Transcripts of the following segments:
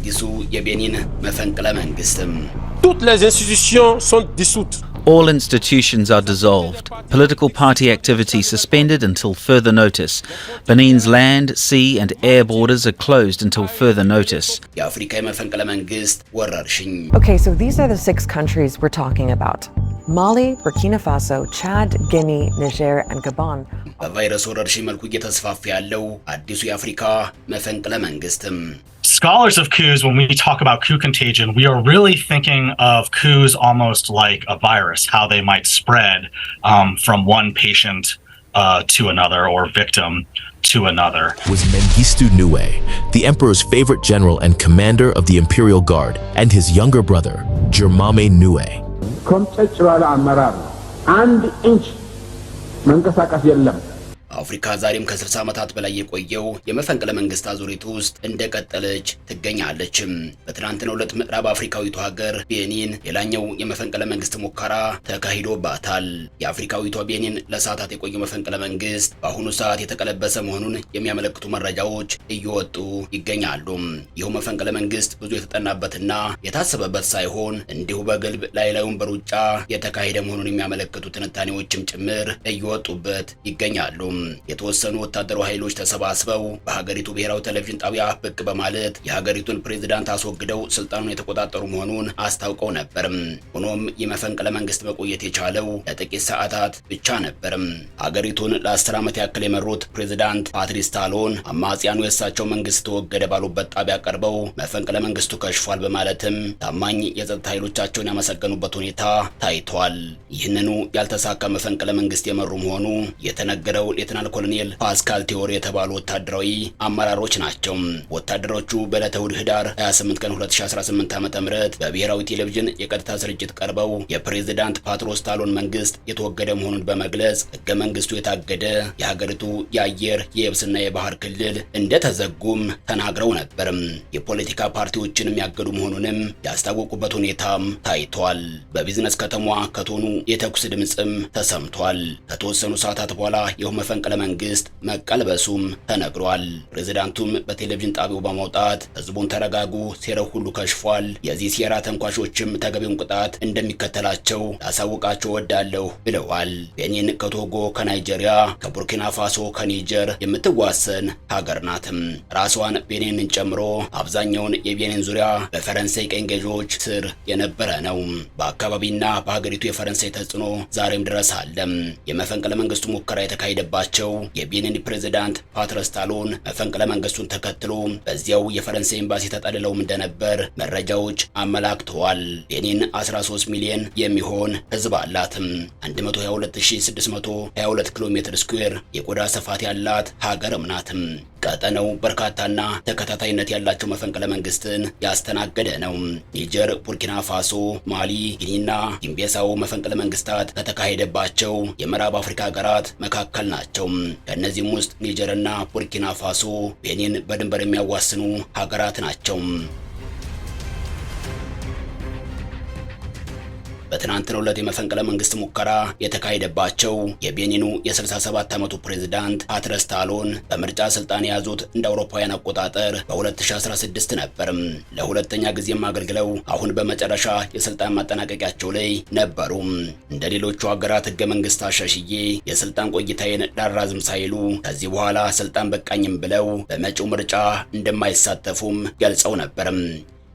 አዲሱ የቤኒን መፈንቅለ መንግስትም Toutes les institutions sont dissoutes. All institutions are dissolved. Political party activity suspended until further notice. Benin's land, sea and air borders are closed until further notice. የአፍሪካ የመፈንቅለ መንግስት ወረርሽኝ Okay, so these are the 6 countries we're talking about. Mali, Burkina Faso, Chad, Guinea, Niger and Gabon. በቫይረስ ወረርሽኝ መልኩ እየተስፋፋ ያለው አዲሱ የአፍሪካ መፈንቅለ መንግስትም Scholars of coups, when we talk about coup contagion, we are really thinking of coups almost like a virus, how they might spread from one patient to another or victim to another. Was Mengistu Niue, the emperor's favorite general and commander of the Imperial Guard, and his younger brother, Germame Niue. አፍሪካ ዛሬም ከ60 ዓመታት በላይ የቆየው የመፈንቅለ መንግስት አዙሪት ውስጥ እንደቀጠለች ትገኛለች። በትናንትናው ዕለት ምዕራብ አፍሪካዊቱ ሀገር ቤኒን ሌላኛው የመፈንቅለ መንግስት ሙከራ ተካሂዶባታል። የአፍሪካዊቷ ቤኒን ለሰዓታት የቆየው መፈንቅለ መንግስት በአሁኑ ሰዓት የተቀለበሰ መሆኑን የሚያመለክቱ መረጃዎች እየወጡ ይገኛሉ። ይኸው መፈንቅለ መንግስት ብዙ የተጠናበትና የታሰበበት ሳይሆን እንዲሁ በግልብ ላይላዩን በሩጫ የተካሄደ መሆኑን የሚያመለክቱ ትንታኔዎችም ጭምር እየወጡበት ይገኛሉ። የተወሰኑ ወታደራዊ ኃይሎች ተሰባስበው በሀገሪቱ ብሔራዊ ቴሌቪዥን ጣቢያ ብቅ በማለት የሀገሪቱን ፕሬዝዳንት አስወግደው ስልጣኑን የተቆጣጠሩ መሆኑን አስታውቀው ነበር። ሆኖም የመፈንቅለ መንግስት መቆየት የቻለው ለጥቂት ሰዓታት ብቻ ነበር። ሀገሪቱን ለ10 ዓመት ያክል የመሩት ፕሬዝዳንት ፓትሪስ ታሎን አማጽያኑ የእሳቸው መንግስት ተወገደ ባሉበት ጣቢያ ቀርበው መፈንቅለ መንግስቱ ከሽፏል በማለትም ታማኝ የጸጥታ ኃይሎቻቸውን ያመሰገኑበት ሁኔታ ታይቷል። ይህንኑ ያልተሳካ መፈንቅለ መንግስት የመሩ መሆኑ የተነገረው ሌተናል ኮሎኔል ፓስካል ቴዎሪ የተባሉ ወታደራዊ አመራሮች ናቸው። ወታደሮቹ በዕለተ እሁድ ህዳር 28 ቀን 2018 ዓ.ም በብሔራዊ ቴሌቪዥን የቀጥታ ስርጭት ቀርበው የፕሬዝዳንት ፓትሮስ ታሎን መንግስት የተወገደ መሆኑን በመግለጽ ህገ መንግስቱ የታገደ የሀገሪቱ የአየር የየብስና የባህር ክልል እንደተዘጉም ተናግረው ነበር። የፖለቲካ ፓርቲዎችንም ያገዱ መሆኑንም ያስታወቁበት ሁኔታም ታይቷል። በቢዝነስ ከተማዋ ከቶኑ የተኩስ ድምጽም ተሰምቷል። ከተወሰኑ ሰዓታት በኋላ የው መፈንቅለ መንግስት መቀልበሱም ተነግሯል። ፕሬዝዳንቱም በቴሌቪዥን ጣቢያው በመውጣት ህዝቡን ተረጋጉ፣ ሴራው ሁሉ ከሽፏል፣ የዚህ ሴራ ተንኳሾችም ተገቢውን ቅጣት እንደሚከተላቸው ላሳውቃቸው ወዳለሁ ብለዋል። ቤኒን ከቶጎ፣ ከናይጄሪያ፣ ከቡርኪና ፋሶ፣ ከኒጀር የምትዋሰን ሀገር ናትም። ራሷን ቤኒንን ጨምሮ አብዛኛውን የቤኒን ዙሪያ በፈረንሳይ ቀኝ ገዢዎች ስር የነበረ ነው። በአካባቢና በሀገሪቱ የፈረንሳይ ተጽዕኖ ዛሬም ድረስ አለ። የመፈንቅለ መንግስቱ ሙከራ የተካሄደባቸው የቤኒን ፕሬዝዳንት ፓትሮስ ታሎን መፈንቅለ መንግስቱን ተከትሎ በዚያው የፈረንሳይ ኤምባሲ ተጠልለውም እንደነበር መረጃዎች አመላክተዋል። ቤኒን 13 ሚሊዮን የሚሆን ህዝብ አላት። 122622 ኪሎ ሜትር ስኩዌር የቆዳ ስፋት ያላት ሀገርም ናት። ቀጠናው በርካታና ተከታታይነት ያላቸው መፈንቅለ መንግስትን ያስተናገደ ነው። ኒጀር፣ ቡርኪና ፋሶ፣ ማሊ፣ ጊኒና ጊምቤሳው መፈንቅለ መንግስታት ከተካሄደባቸው የምዕራብ አፍሪካ ሀገራት መካከል ናቸው። ከእነዚህም ውስጥ ኒጀርና ቡርኪና ፋሶ ቤኒን በድንበር የሚያዋስኑ ሀገራት ናቸው። በትናንትናው ዕለት የመፈንቅለ መንግስት ሙከራ የተካሄደባቸው የቤኒኑ የ67 ዓመቱ ፕሬዝዳንት ፓትሮስ ታሎን በምርጫ ስልጣን የያዙት እንደ አውሮፓውያን አቆጣጠር በ2016 ነበር። ለሁለተኛ ጊዜም አገልግለው አሁን በመጨረሻ የስልጣን ማጠናቀቂያቸው ላይ ነበሩ። እንደ ሌሎቹ ሀገራት ህገ መንግስት አሻሽዬ የስልጣን ቆይታዬን ላራዝም ሳይሉ ከዚህ በኋላ ስልጣን በቃኝም ብለው በመጪው ምርጫ እንደማይሳተፉም ገልጸው ነበር።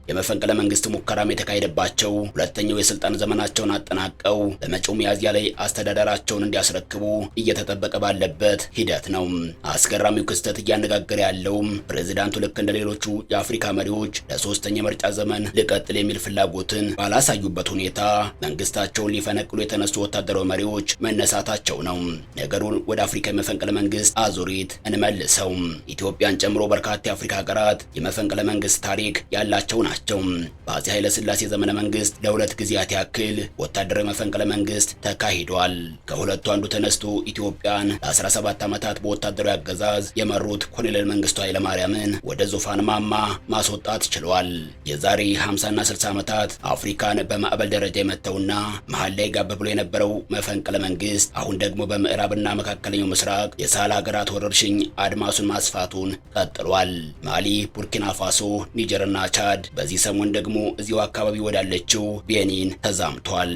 የመፈንቅለ መንግስት ሙከራም የተካሄደባቸው ሁለተኛው የስልጣን ዘመናቸውን አጠናቀው በመጪው ሚያዝያ ላይ አስተዳደራቸውን እንዲያስረክቡ እየተጠበቀ ባለበት ሂደት ነው። አስገራሚው ክስተት እያነጋገረ ያለውም ፕሬዝዳንቱ ልክ እንደ ሌሎቹ የአፍሪካ መሪዎች ለሶስተኛ ምርጫ ዘመን ልቀጥል የሚል ፍላጎትን ባላሳዩበት ሁኔታ መንግስታቸውን ሊፈነቅሉ የተነሱ ወታደራዊ መሪዎች መነሳታቸው ነው። ነገሩን ወደ አፍሪካ የመፈንቅለ መንግስት አዙሪት እንመልሰው። ኢትዮጵያን ጨምሮ በርካታ የአፍሪካ ሀገራት የመፈንቅለ መንግስት ታሪክ ያላቸው ናቸው። ናቸው። በአፄ ኃይለ ሥላሴ ዘመነ መንግስት ለሁለት ጊዜያት ያክል ወታደራዊ መፈንቅለ መንግስት ተካሂዷል። ከሁለቱ አንዱ ተነስቶ ኢትዮጵያን ለ17 ዓመታት በወታደራዊ አገዛዝ የመሩት ኮሎኔል መንግስቱ ኃይለማርያምን ወደ ዙፋን ማማ ማስወጣት ችሏል። የዛሬ 50ና 60 ዓመታት አፍሪካን በማዕበል ደረጃ የመተውና መሃል ላይ ጋብ ብሎ የነበረው መፈንቅለ መንግስት አሁን ደግሞ በምዕራብና መካከለኛው ምስራቅ የሳህል ሀገራት ወረርሽኝ አድማሱን ማስፋቱን ቀጥሏል። ማሊ፣ ቡርኪና ፋሶ፣ ኒጀርና ቻድ በዚህ ሰሞን ደግሞ እዚሁ አካባቢ ወዳለችው ቤኒን ተዛምቷል።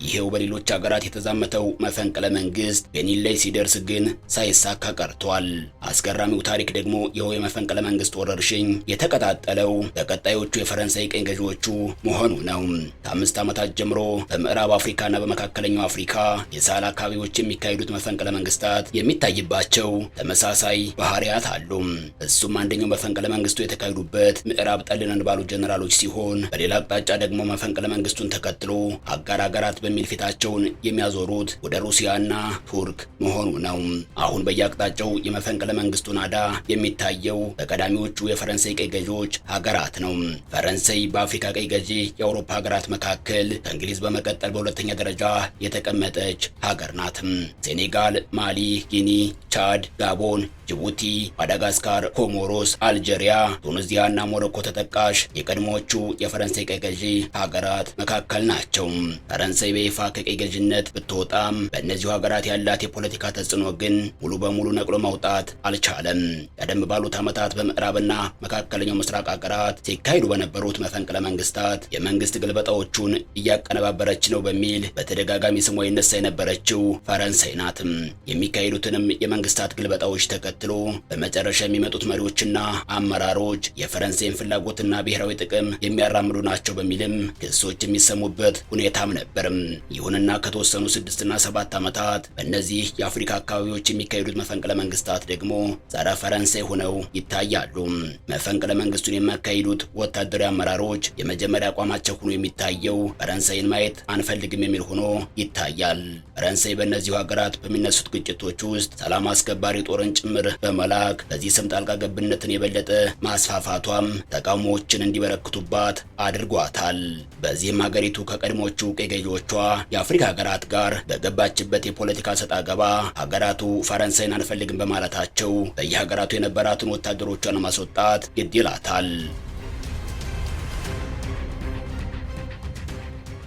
ይሄው በሌሎች ሀገራት የተዛመተው መፈንቅለ መንግስት ቤኒን ላይ ሲደርስ ግን ሳይሳካ ቀርቷል። አስገራሚው ታሪክ ደግሞ ይሄው የመፈንቅለ መንግስት ወረርሽኝ የተቀጣጠለው በቀጣዮቹ የፈረንሳይ ቀኝ ገዢዎቹ መሆኑ ነው። ከ5 ዓመታት ጀምሮ በምዕራብ አፍሪካና በመካከለኛው አፍሪካ የሳህል አካባቢዎች የሚካሄዱት መፈንቅለ መንግስታት የሚታይባቸው ተመሳሳይ ባህሪያት አሉ። እሱም አንደኛው መፈንቅለ መንግስቱ የተካሄዱበት ምዕራብ ጠልነን ባሉ ጀነራሎች ሲሆን፣ በሌላ አቅጣጫ ደግሞ መፈንቅለ መንግስቱን ተከትሎ አጋር ሀገራት በሚል ፊታቸውን የሚያዞሩት ወደ ሩሲያና ቱርክ መሆኑ ነው። አሁን በየአቅጣጫው የመፈንቅለ መንግስቱ ናዳ የሚታየው በቀዳሚዎቹ የፈረንሳይ ቀይ ገዢዎች ሀገራት ነው። ፈረንሳይ በአፍሪካ ቀይ ገዢ የአውሮፓ ሀገራት መካከል ከእንግሊዝ በመቀጠል በሁለተኛ ደረጃ የተቀመጠች ሀገር ናት። ሴኔጋል፣ ማሊ፣ ጊኒ፣ ቻድ፣ ጋቦን፣ ጅቡቲ፣ ማዳጋስካር፣ ኮሞሮስ፣ አልጄሪያ፣ ቱኒዚያ እና ሞሮኮ ተጠቃሽ የቀድሞዎቹ የፈረንሳይ ቀይ ገዢ ሀገራት መካከል ናቸው። ፈረንሳይ በይፋ ከቀይ ገዥነት ብትወጣም በእነዚሁ ሀገራት ያላት የፖለቲካ ተጽዕኖ ግን ሙሉ በሙሉ ነቅሎ ማውጣት አልቻለም። ቀደም ባሉት ዓመታት በምዕራብና መካከለኛው ምስራቅ ሀገራት ሲካሄዱ በነበሩት መፈንቅለ መንግስታት የመንግስት ግልበጣዎቹን እያቀነባበረች ነው በሚል በተደጋጋሚ ስሟ ይነሳ የነበረችው ፈረንሳይ ናት። የሚካሄዱትንም የመንግስታት ግልበጣዎች ተከትሎ በመጨረሻ የሚመጡት መሪዎችና አመራሮች የፈረንሳይን ፍላጎትና ብሔራዊ ጥቅም የሚያራምዱ ናቸው በሚልም ክሶች የሚሰሙበት ሁኔታም ነበር። ይሁንና ከተወሰኑ 6 እና 7 ዓመታት በእነዚህ የአፍሪካ አካባቢዎች የሚካሄዱት መፈንቅለ መንግስታት ደግሞ ጸረ ፈረንሳይ ሆነው ይታያሉ። መፈንቅለ መንግስቱን የሚያካሂዱት ወታደራዊ አመራሮች የመጀመሪያ አቋማቸው ሆኖ የሚታየው ፈረንሳይን ማየት አንፈልግም የሚል ሆኖ ይታያል። ፈረንሳይ በእነዚሁ ሀገራት በሚነሱት ግጭቶች ውስጥ ሰላም አስከባሪ ጦርን ጭምር በመላክ በዚህ ስም ጣልቃ ገብነትን የበለጠ ማስፋፋቷም ተቃውሞዎችን እንዲበረክቱባት አድርጓታል። በዚህም ሀገሪቱ ከቀድሞቹ ቀይ ገዢዎቿ የአፍሪካ ሀገራት ጋር በገባችበት የፖለቲካ ሰጣ ገባ ሀገራቱ ፈረንሳይን አንፈልግም በማለታቸው በየሀገራቱ የነበራትን ወታደሮቿን ማስወጣት ግድ ይላታል።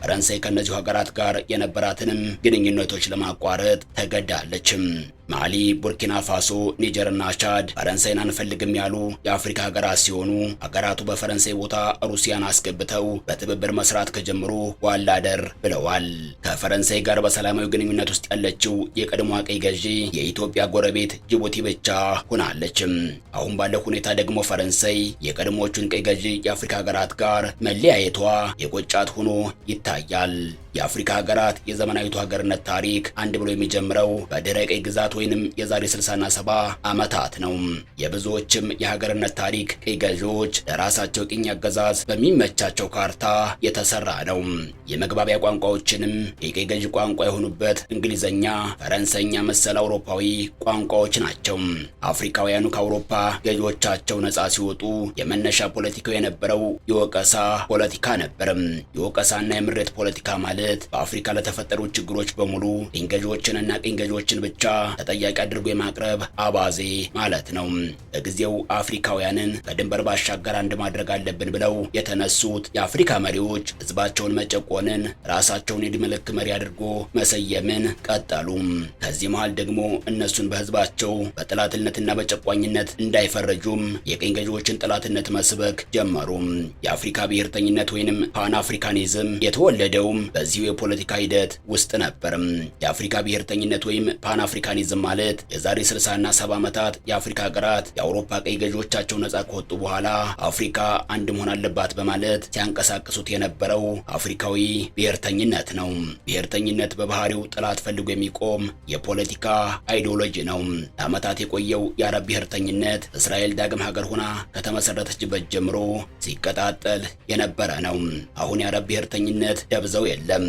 ፈረንሳይ ከእነዚሁ ሀገራት ጋር የነበራትንም ግንኙነቶች ለማቋረጥ ተገዳለችም። ማሊ፣ ቡርኪና ፋሶ፣ ኒጀርና ቻድ ፈረንሳይን አንፈልግም ያሉ የአፍሪካ ሀገራት ሲሆኑ ሀገራቱ በፈረንሳይ ቦታ ሩሲያን አስገብተው በትብብር መስራት ከጀምሩ ዋላ ደር ብለዋል። ከፈረንሳይ ጋር በሰላማዊ ግንኙነት ውስጥ ያለችው የቀድሞዋ ቀይ ገዢ የኢትዮጵያ ጎረቤት ጅቡቲ ብቻ ሆናለችም። አሁን ባለው ሁኔታ ደግሞ ፈረንሳይ የቀድሞዎቹን ቀይ ገዢ የአፍሪካ ሀገራት ጋር መለያየቷ የቆጫት ሆኖ ይታያል። የአፍሪካ ሀገራት የዘመናዊቱ ሀገርነት ታሪክ አንድ ብሎ የሚጀምረው በድህረ ቀይ ግዛት ወይንም የዛሬ 60ና 70 ዓመታት ነው። የብዙዎችም የሀገርነት ታሪክ ቀይ ገዢዎች ለራሳቸው ቅኝ አገዛዝ በሚመቻቸው ካርታ የተሰራ ነው። የመግባቢያ ቋንቋዎችንም የቀይ ገዢ ቋንቋ የሆኑበት እንግሊዘኛ፣ ፈረንሳይኛ መሰል አውሮፓዊ ቋንቋዎች ናቸው። አፍሪካውያኑ ከአውሮፓ ገዢዎቻቸው ነፃ ሲወጡ የመነሻ ፖለቲካው የነበረው የወቀሳ ፖለቲካ ነበር። የወቀሳና የምሬት ፖለቲካ ማለት በአፍሪካ ለተፈጠሩ ችግሮች በሙሉ ቅኝ ገዢዎችንና ቅኝ ገዢዎችን ብቻ ተጠያቂ አድርጎ የማቅረብ አባዜ ማለት ነው። በጊዜው አፍሪካውያንን ከድንበር ባሻገር አንድ ማድረግ አለብን ብለው የተነሱት የአፍሪካ መሪዎች ህዝባቸውን መጨቆንን፣ ራሳቸውን የድምልክ መሪ አድርጎ መሰየምን ቀጠሉ። ከዚህ መሃል ደግሞ እነሱን በህዝባቸው በጥላትነትና በጨቋኝነት እንዳይፈረጁም የቅኝ ገዢዎችን ጥላትነት መስበክ ጀመሩ። የአፍሪካ ብሔርተኝነት ወይንም ፓን አፍሪካኒዝም የተወለደውም በዚሁ የፖለቲካ ሂደት ውስጥ ነበር። የአፍሪካ ብሔርተኝነት ወይም ፓን አፍሪካኒዝም ማለት የዛሬ 60ና 70 ዓመታት የአፍሪካ ሀገራት የአውሮፓ ቀይ ገዢዎቻቸው ነፃ ከወጡ በኋላ አፍሪካ አንድ መሆን አለባት በማለት ሲያንቀሳቅሱት የነበረው አፍሪካዊ ብሔርተኝነት ነው። ብሔርተኝነት በባህሪው ጠላት ፈልጎ የሚቆም የፖለቲካ አይዲዮሎጂ ነው። ለዓመታት የቆየው የአረብ ብሔርተኝነት እስራኤል ዳግም ሀገር ሆና ከተመሰረተችበት ጀምሮ ሲቀጣጠል የነበረ ነው። አሁን የአረብ ብሔርተኝነት ደብዘው የለም።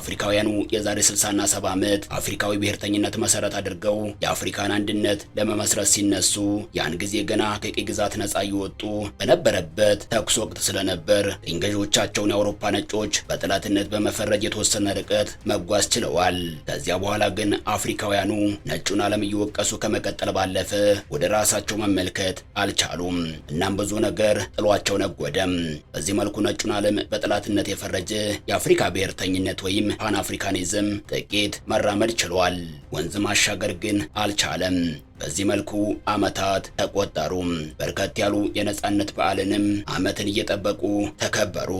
አፍሪካውያኑ የዛሬ 60 እና 70 ዓመት አፍሪካዊ ብሔርተኝነት መሰረት አድርገው የአፍሪካን አንድነት ለመመስረት ሲነሱ ያን ጊዜ ገና ከቅኝ ግዛት ነፃ እየወጡ በነበረበት ተኩስ ወቅት ስለነበር ቅኝ ገዢዎቻቸውን የአውሮፓ ነጮች በጠላትነት በመፈረጅ የተወሰነ ርቀት መጓዝ ችለዋል። ከዚያ በኋላ ግን አፍሪካውያኑ ነጩን ዓለም እየወቀሱ ከመቀጠል ባለፈ ወደ ራሳቸው መመልከት አልቻሉም። እናም ብዙ ነገር ጥሏቸው ነጎደም። በዚህ መልኩ ነጩን ዓለም በጠላትነት የፈረጀ የአፍሪካ ብሔርተኝነት ወይም ፓን አፍሪካኒዝም ጥቂት መራመድ ችሏል። ወንዝ ማሻገር ግን አልቻለም። በዚህ መልኩ ዓመታት ተቆጠሩ። በርከት ያሉ የነጻነት በዓልንም ዓመትን እየጠበቁ ተከበሩ።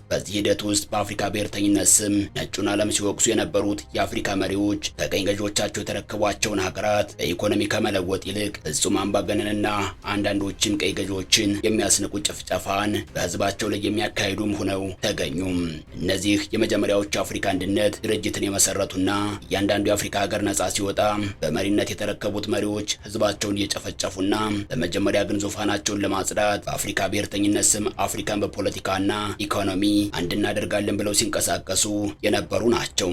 በዚህ ሂደት ውስጥ በአፍሪካ ብሔርተኝነት ስም ነጩን ዓለም ሲወቅሱ የነበሩት የአፍሪካ መሪዎች ከቀኝ ገዢዎቻቸው የተረከቧቸውን ሀገራት በኢኮኖሚ ከመለወጥ ይልቅ ፍጹም አምባገነንና አንዳንዶችም ቀኝ ገዢዎችን የሚያስንቁ ጭፍጨፋን በህዝባቸው ላይ የሚያካሂዱም ሆነው ተገኙ። እነዚህ የመጀመሪያዎቹ የአፍሪካ አንድነት ድርጅትን የመሰረቱና እያንዳንዱ የአፍሪካ ሀገር ነጻ ሲወጣ በመሪነት የተረከቡት መሪዎች ህዝባቸውን እየጨፈጨፉና በመጀመሪያ ግን ዙፋናቸውን ለማጽዳት በአፍሪካ ብሔርተኝነት ስም አፍሪካን በፖለቲካና ኢኮኖሚ አንድ እናደርጋለን ብለው ሲንቀሳቀሱ የነበሩ ናቸው።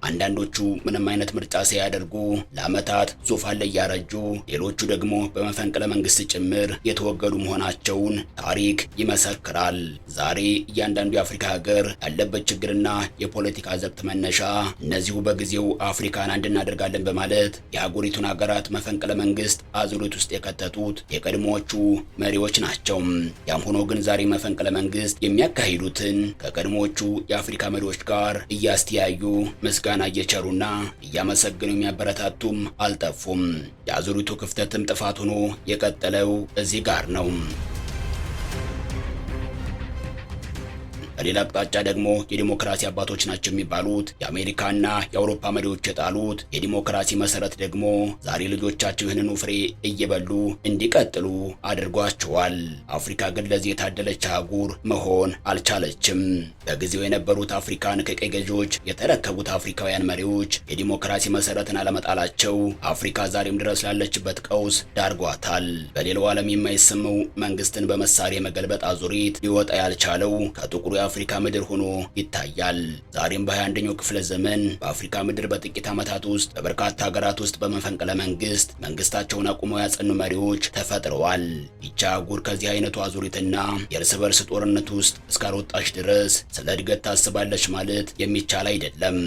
አንዳንዶቹ ምንም አይነት ምርጫ ሳያደርጉ ለዓመታት ዙፋን ላይ ያረጁ፣ ሌሎቹ ደግሞ በመፈንቅለ መንግስት ጭምር የተወገዱ መሆናቸውን ታሪክ ይመሰክራል። ዛሬ እያንዳንዱ የአፍሪካ ሀገር ያለበት ችግርና የፖለቲካ ዘግት መነሻ እነዚሁ በጊዜው አፍሪካን አንድ እናደርጋለን በማለት የአህጉሪቱን ሀገራት መፈንቅለ መንግስት አዙሪት ውስጥ የከተቱት የቀድሞዎቹ መሪዎች ናቸው። ያም ሆኖ ግን ዛሬ መፈንቅለ መንግስት የሚያካሂዱትን ከቀድሞዎቹ የአፍሪካ መሪዎች ጋር እያስተያዩ ምስጋና እየቸሩና እያመሰገኑ የሚያበረታቱም አልጠፉም። የአዙሪቱ ክፍተትም ጥፋት ሆኖ የቀጠለው እዚህ ጋር ነው። በሌላ አቅጣጫ ደግሞ የዲሞክራሲ አባቶች ናቸው የሚባሉት የአሜሪካና የአውሮፓ መሪዎች የጣሉት የዲሞክራሲ መሰረት ደግሞ ዛሬ ልጆቻቸው ይህንኑ ፍሬ እየበሉ እንዲቀጥሉ አድርጓቸዋል። አፍሪካ ግን ለዚህ የታደለች አህጉር መሆን አልቻለችም። በጊዜው የነበሩት አፍሪካን ከቀኝ ገዢዎች የተረከቡት አፍሪካውያን መሪዎች የዲሞክራሲ መሰረትን አለመጣላቸው አፍሪካ ዛሬም ድረስ ላለችበት ቀውስ ዳርጓታል። በሌላው ዓለም የማይሰማው መንግስትን በመሳሪያ መገልበጥ አዙሪት ሊወጣ ያልቻለው ከጥቁሩ የአፍሪካ ምድር ሆኖ ይታያል። ዛሬም በ21ኛው ክፍለ ዘመን በአፍሪካ ምድር በጥቂት ዓመታት ውስጥ በበርካታ ሀገራት ውስጥ በመፈንቅለ መንግስት መንግስታቸውን አቁመው ያጸኑ መሪዎች ተፈጥረዋል። ይህች አህጉር ከዚህ አይነቱ አዙሪትና የእርስ በርስ ጦርነት ውስጥ እስካልወጣች ድረስ ስለ እድገት ታስባለች ማለት የሚቻል አይደለም።